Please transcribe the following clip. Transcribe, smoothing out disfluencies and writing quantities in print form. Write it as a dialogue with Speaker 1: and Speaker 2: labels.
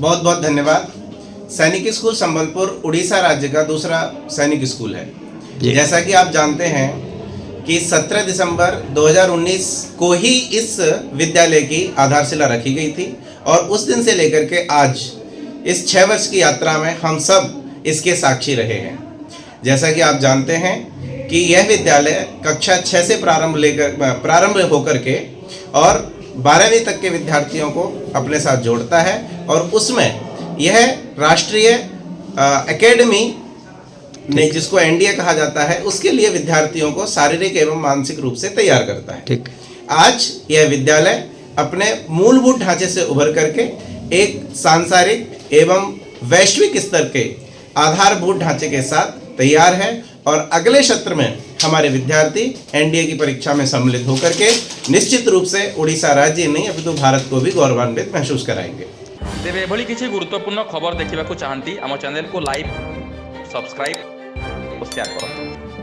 Speaker 1: बहुत बहुत धन्यवाद। सैनिक स्कूल संबलपुर उड़ीसा राज्य का दूसरा सैनिक स्कूल है। जैसा कि आप जानते हैं कि 17 दिसंबर 2019 को ही इस विद्यालय की आधारशिला रखी गई थी और उस दिन से लेकर के आज इस 6 वर्ष की यात्रा में हम सब इसके साक्षी रहे हैं। जैसा कि आप जानते हैं कि यह विद्यालय कक्षा 6 से प्रारंभ होकर के और 12वीं तक के विद्यार्थियों को अपने साथ जोड़ता है और उसमें यह राष्ट्रीय एकेडमी ने जिसको एनडीए कहा जाता है उसके लिए विद्यार्थियों को शारीरिक एवं मानसिक रूप से तैयार करता है।
Speaker 2: ठीक।
Speaker 1: आज यह विद्यालय अपने मूलभूत ढांचे से उभर करके एक सांसारिक एवं वैश्विक स्तर के आधारभूत ढांचे के साथ तैयार है और अगले सत्र में हमारे विद्यार्थी एनडीए की परीक्षा में सम्मिलित होकर के निश्चित रूप से उड़ीसा राज्य नहीं अपितु भारत को भी गौरवान्वित महसूस कराएंगे।
Speaker 3: तेरे एभली किसी गुरुत्वपूर्ण खबर देखा चाहती आम चैनल को लाइक सब्सक्राइब और शेयर करो।